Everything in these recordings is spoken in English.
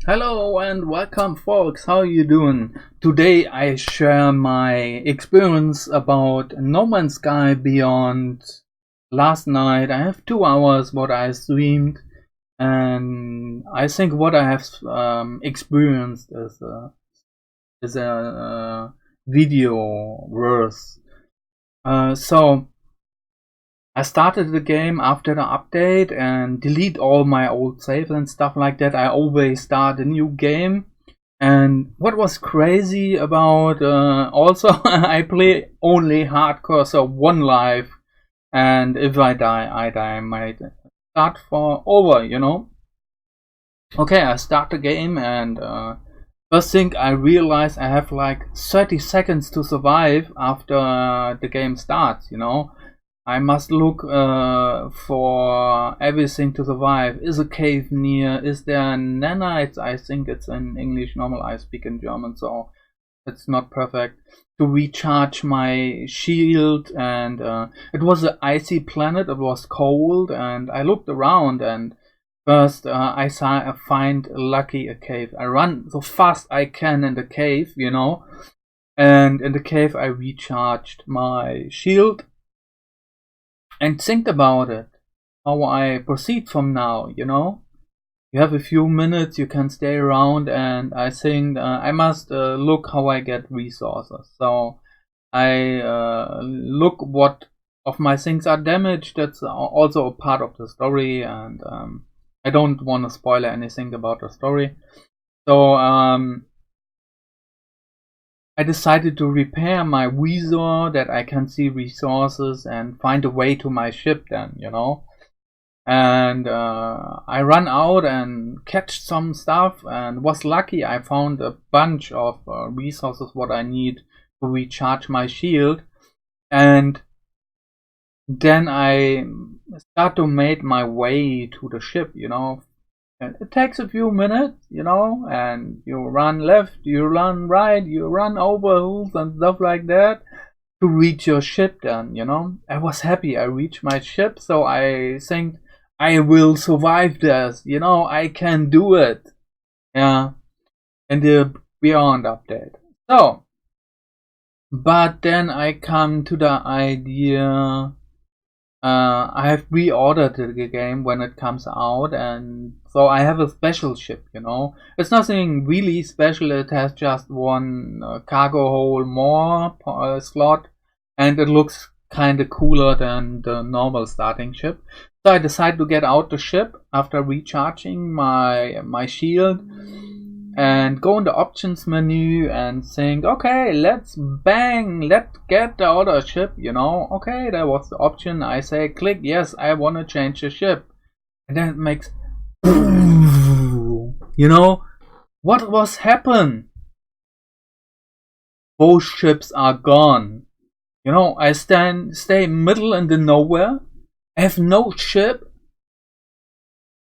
Hello and welcome folks, how you doing? Today I share my experience about No Man's Sky Beyond. Last night I have 2 hours what I streamed, and I think what I have experienced is a video worth. So I started the game after the update and delete all my old saves and stuff like that. I always start a new game. And what was crazy about also I play only hardcore, so one life, and if I die, I might start for over. Okay, I start the game, and first thing I realize I have like 30 seconds to survive after the game starts. I must look for everything to survive. Is a cave near? Is there nanites? I think it's in English. Normal, I speak in German, so it's not perfect. To recharge my shield, and it was an icy planet. It was cold, and I looked around, and first I find lucky a cave. I run so fast I can in the cave, and in the cave I recharged my shield. And think about it, how I proceed from now. You have a few minutes, you can stay around, and I think I must look how I get resources. So I look what of my things are damaged. That's also a part of the story, and I don't want to spoil anything about the story. So I decided to repair my visor that I can see resources and find a way to my ship then, And I run out and catch some stuff, and was lucky I found a bunch of resources what I need to recharge my shield. And then I start to make my way to the ship, And it takes a few minutes, and you run left, you run right, you run over hills and stuff like that to reach your ship then, I was happy I reached my ship, so I think I will survive this, I can do it. Yeah, in the Beyond update. So, but then I come to the idea, I have pre-ordered the game when it comes out, and so I have a special ship, It's nothing really special, it has just one cargo hole more slot, and it looks kinda cooler than the normal starting ship. So I decide to get out the ship after recharging my shield, and go in the options menu and think, okay, let's get the other ship, Okay, that was the option. I say click yes, I want to change the ship, and then it makes what was happen? Both ships are gone. I stay middle in the nowhere. I have no ship.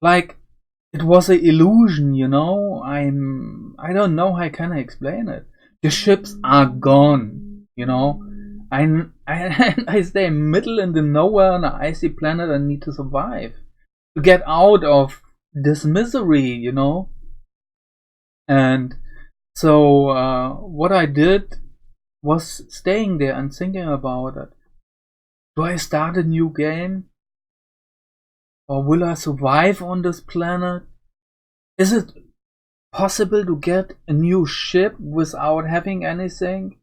Like, it was an illusion, I don't know how can I explain it. The ships are gone, I stay middle in the nowhere on an icy planet and need to survive to get out of this misery, And so what I did was staying there and thinking about it. Do I start a new game? Or will I survive on this planet? Is it possible to get a new ship without having anything?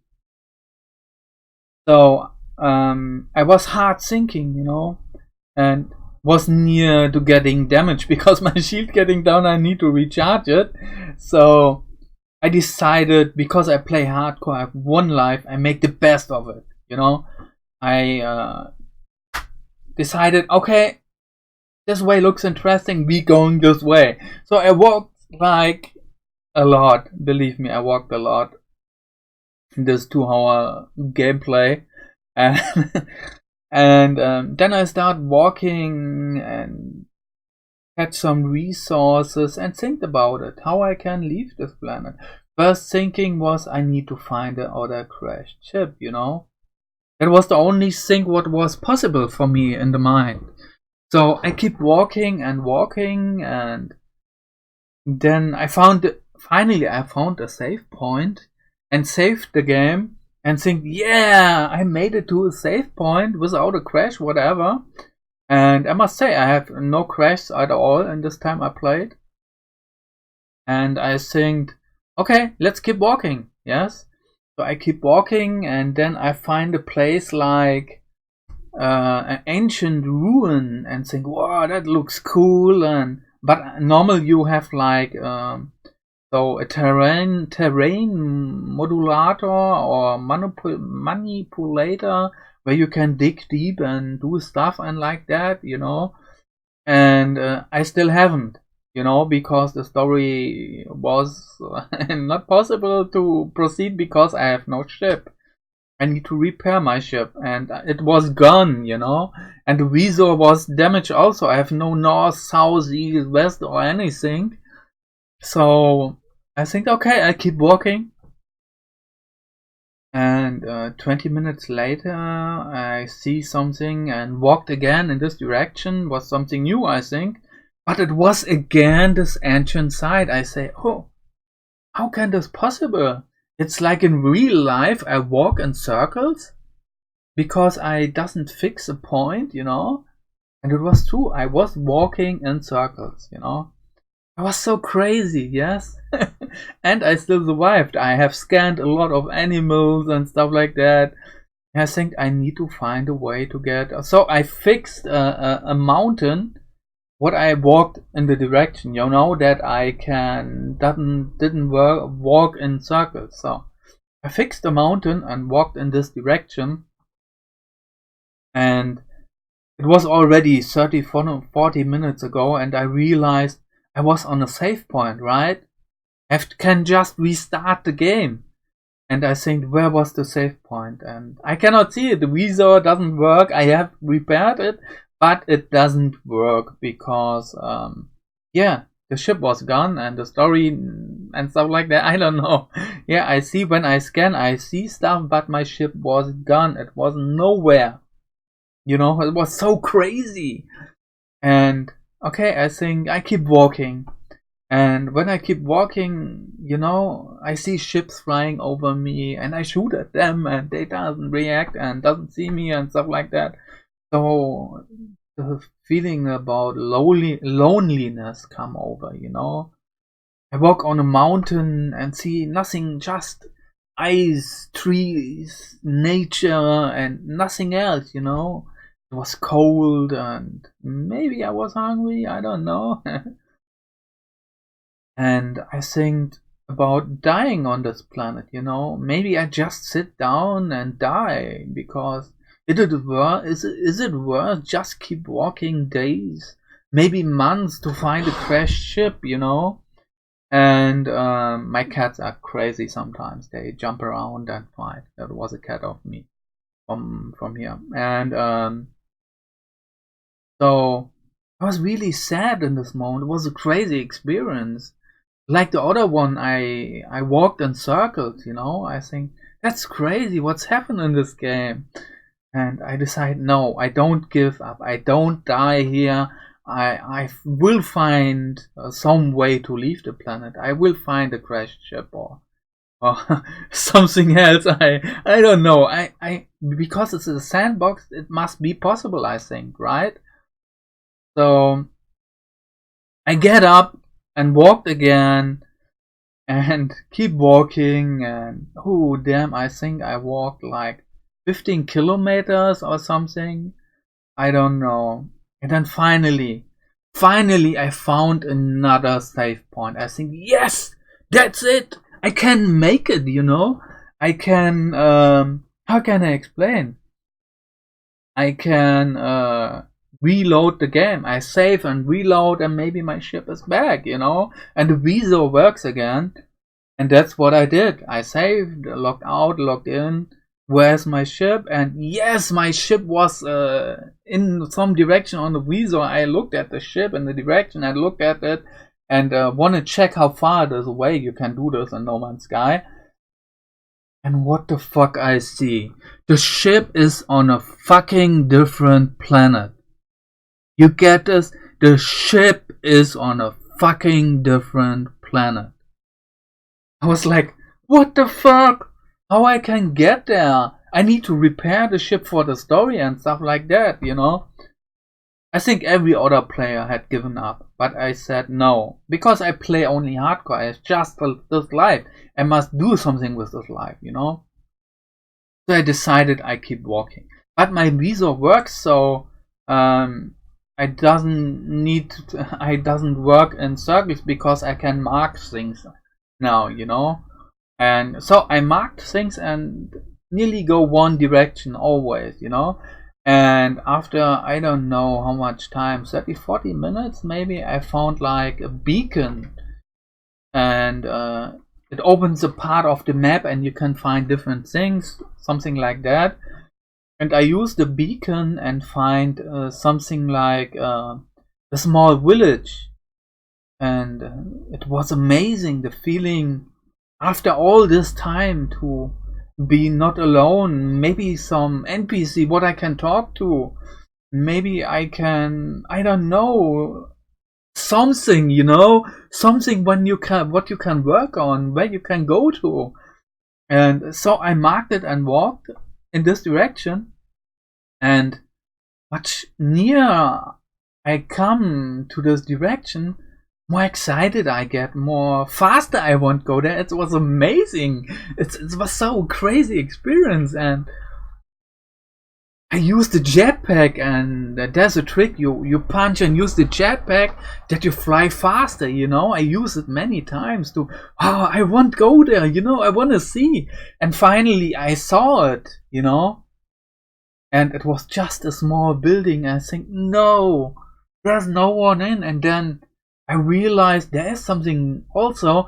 So I was hard thinking, and was near to getting damaged because my shield getting down, I need to recharge it. So I decided, because I play hardcore, I have one life, I make the best of it, I decided, okay, this way looks interesting, we going this way. So I walked like a lot, believe me, I walked a lot in this 2-hour gameplay, and and then I start walking and catch some resources and think about it, how I can leave this planet. First thinking was I need to find the other crashed ship, That was the only thing what was possible for me in the mind. So I keep walking and then finally I found a save point and saved the game and think, yeah, I made it to a save point without a crash, whatever. And I must say, I have no crash at all in this time I played. And I think, okay, let's keep walking. Yes. So I keep walking, and then I find a place like an ancient ruin and think, wow, that looks cool. But normal you have like so a terrain modulator or manipulator where you can dig deep and do stuff and like that, you know. And I still haven't, you know, because the story was not possible to proceed because I have no ship. I need to repair my ship, and it was gone, you know, and the visor was damaged also. I have no north, south, east, west or anything. So I think, okay, I keep walking. And 20 minutes later, I see something and walked again in this direction. Was something new, I think. But it was again this ancient site. I say, oh, how can this possible? It's like in real life, I walk in circles because I doesn't fix a point, you know. And it was true. I was walking in circles, you know. I was so crazy, yes. And I still survived. I have scanned a lot of animals and stuff like that. And I think I need to find a way to get. So I fixed a mountain. What I walked in the direction, you know, that I didn't walk in circles. So I fixed the mountain and walked in this direction. And it was already 40 minutes ago, and I realized I was on a save point, right? I can just restart the game. And I think, where was the save point? And I cannot see it. The visor doesn't work. I have repaired it, but it doesn't work because, yeah, the ship was gone and the story and stuff like that. I don't know. Yeah, I see when I scan, I see stuff, but my ship was gone. It was nowhere. You know, it was so crazy. And okay, I think I keep walking. And when I keep walking, you know, I see ships flying over me and I shoot at them and they doesn't react and doesn't see me and stuff like that. So the feeling about loneliness come over, you know. I walk on a mountain and see nothing, just ice, trees, nature and nothing else, you know. It was cold and maybe I was hungry, I don't know. And I think about dying on this planet, you know. Maybe I just sit down and die because is it worth just keep walking days, maybe months to find a crashed ship, you know? And my cats are crazy sometimes. They jump around and fight. That was a cat of me from here. And so I was really sad in this moment. It was a crazy experience. Like the other one, I walked in circles, you know. I think, that's crazy. What's happened in this game? And I decide, no, I don't give up. I don't die here. I will find some way to leave the planet. I will find a crashed ship or something else. I don't know. I because it's a sandbox, it must be possible, I think, right? So I get up and walked again and keep walking, and oh damn, I think I walked like 15 kilometers or something. I don't know. And then finally I found another save point. I think, yes, that's it. I can make it, you know. I can, how can I explain? I can reload the game. I save and reload and maybe my ship is back, you know. And the visor works again. And that's what I did. I saved, logged out, logged in. Where's my ship? And yes, my ship was in some direction on the visor. I looked at the ship in the direction. I looked at it and want to check how far it is away. You can do this in No Man's Sky. And what the fuck I see? The ship is on a fucking different planet. You get this? The ship is on a fucking different planet. I was like, what the fuck? How I can get there? I need to repair the ship for the story and stuff like that, you know? I think every other player had given up, but I said no. Because I play only hardcore, it's just this life. I must do something with this life, you know? So I decided I keep walking. But my visa works, so I doesn't work in circles because I can mark things now, you know? And so I marked things and nearly go one direction always, you know? And after, I don't know how much time, 30-40 minutes maybe, I found like a beacon. And it opens a part of the map and you can find different things, something like that. And I use the beacon and find something like a small village. And it was amazing, the feeling after all this time to be not alone. Maybe some NPC what I can talk to. Maybe I can, I don't know, something, you know, something when you can, what you can work on, where you can go to. And so I marked it and walked in this direction. And much nearer I come to this direction, more excited I get, more faster I want to go there. It was amazing. It was so crazy experience. And I used the jetpack, and there's a trick, you punch and use the jetpack that you fly faster, you know. I use it many times to, oh, I want to go there, you know, I want to see. And finally I saw it, you know. And it was just a small building. I think, no, there's no one in. And then I realized there is something also.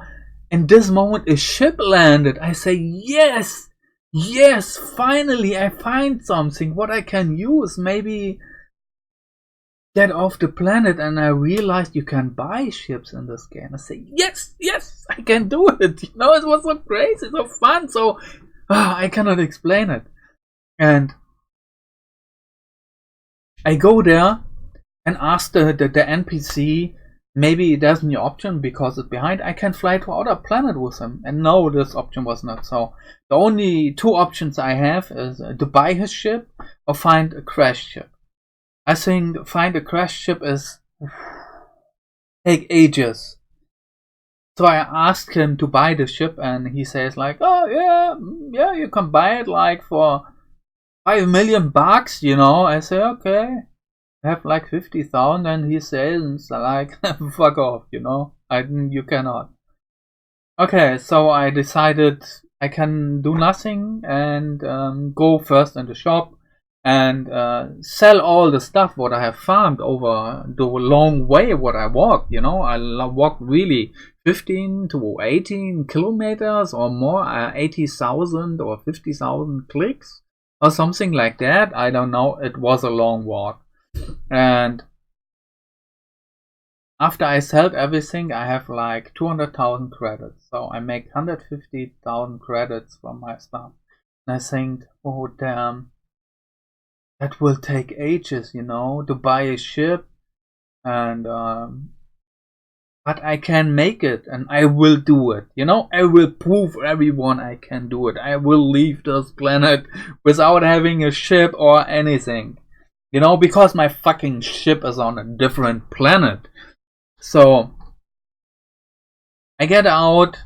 In this moment, a ship landed. I say, yes, yes, finally I find something what I can use. Maybe get off the planet. And I realized you can buy ships in this game. I say, yes, yes, I can do it. You know, it was so crazy, so fun. So I cannot explain it. And I go there and ask the NPC, maybe there's a new option because it's behind. I can fly to other planet with him. And no, this option was not. So the only two options I have is to buy his ship or find a crashed ship. I think find a crashed ship is take ages. So I asked him to buy the ship, and he says like, oh yeah, you can buy it like for $5 million, you know. I say, okay, I have like 50,000, and he says like, fuck off, you know. You cannot. Okay, so I decided I can do nothing and go first in the shop and sell all the stuff what I have farmed over the long way what I walked, you know. I walked really 15 to 18 kilometers or more, 80,000 or 50,000 clicks or something like that. I don't know. It was a long walk. And after I sold everything, I have like 200,000 credits. So I make 150,000 credits from my stuff. And I think, oh damn, that will take ages, you know, to buy a ship. And but I can make it, and I will do it, you know. I will prove everyone I can do it. I will leave this planet without having a ship or anything, you know, because my fucking ship is on a different planet. So I get out,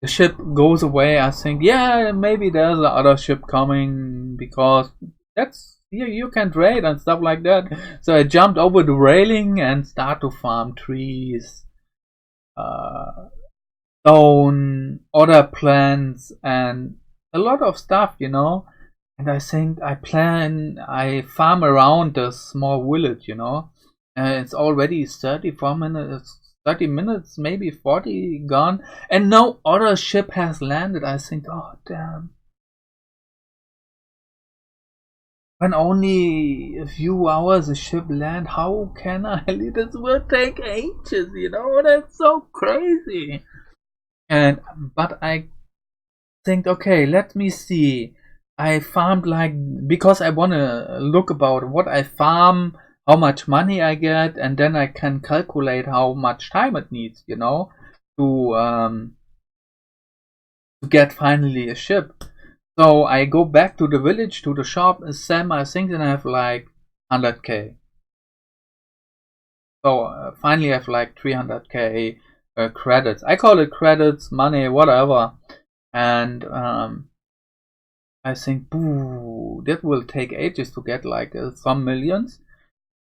the ship goes away. I think, yeah, maybe there's another ship coming because that's, you can trade and stuff like that. So I jumped over the railing and start to farm trees, stone, other plants, and a lot of stuff, you know. And I think I farm around the small village, you know. It's already 34 minutes, 30 minutes, maybe 40 gone, and no other ship has landed. I think, oh damn. When only a few hours a ship land, how can I? This will take ages, you know. That's so crazy. But I think, okay, let me see. I farmed like, because I wanna look about what I farm, how much money I get, and then I can calculate how much time it needs, you know, to get finally a ship. So I go back to the village, to the shop, and sell my things, and I have like 100k. So finally I have like 300k credits. I call it credits, money, whatever. And I think, boo, that will take ages to get like some millions.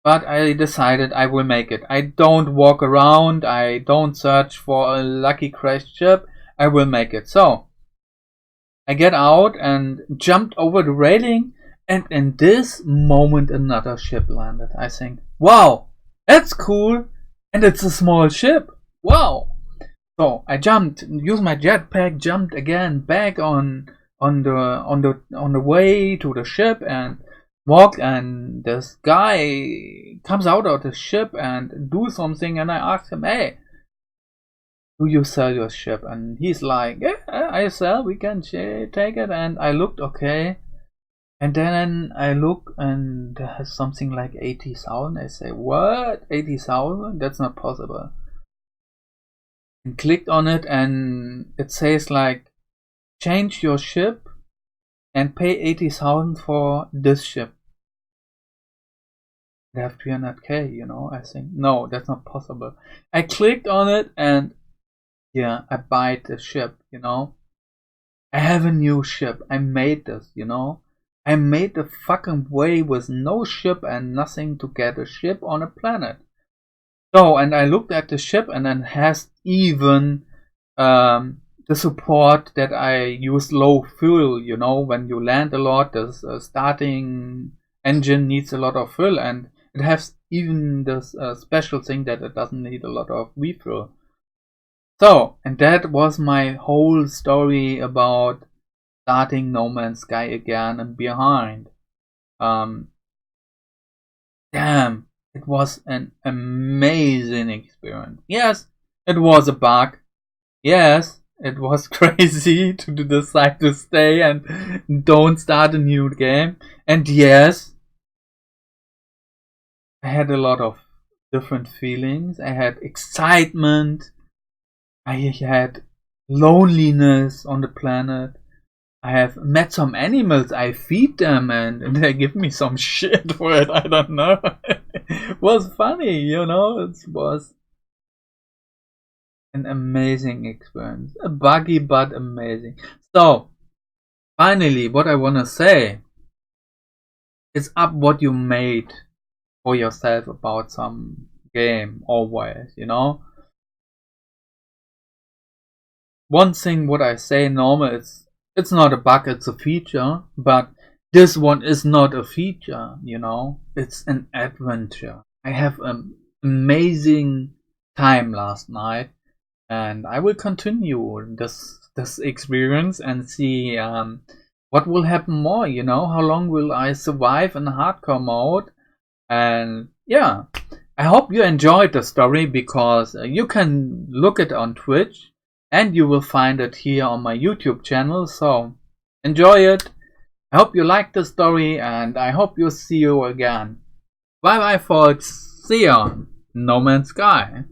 But I decided I will make it. I don't walk around. I don't search for a lucky crash ship. I will make it. So I get out and jumped over the railing. And in this moment, another ship landed. I think, wow, that's cool. And it's a small ship. Wow. So I jumped, used my jetpack, jumped again back on the way to the ship and walked, and this guy comes out of the ship and do something, and I asked him, hey, do you sell your ship? And he's like, yeah, I sell, we can take it. And I looked, okay, and then I look and there's something like 80,000. I say, what, 80,000? That's not possible. And clicked on it, and it says like, change your ship and pay 80,000 for this ship. They have 300k, you know. I think, no, that's not possible. I clicked on it, and yeah, I buy the ship, you know. I have a new ship. I made this, you know. I made the fucking way with no ship and nothing to get a ship on a planet. So, and I looked at the ship, and then has even the support that I use low fuel, you know. When you land a lot, the starting engine needs a lot of fuel, and it has even this special thing that it doesn't need a lot of refuel. So, and that was my whole story about starting No Man's Sky again and behind. Damn, it was an amazing experience. Yes, it was a bug. Yes, it was crazy to decide to stay and don't start a new game. And yes, I had a lot of different feelings. I had excitement. I had loneliness on the planet. I have met some animals. I feed them, and they give me some shit for it. I don't know. It was funny, you know. It was an amazing experience. A buggy, but amazing. So, finally, what I want to say is up what you made for yourself about some game always, you know. One thing what I say normal, it's not a bug, it's a feature, but this one is not a feature, you know. It's an adventure. I have an amazing time last night, and I will continue this experience and see what will happen more, you know. How long will I survive in hardcore mode? And yeah, I hope you enjoyed the story, because you can look it on Twitch, and you will find it here on my YouTube channel. So enjoy it. I hope you liked the story, and I hope you'll see you again. Bye bye folks. See ya. No Man's Sky.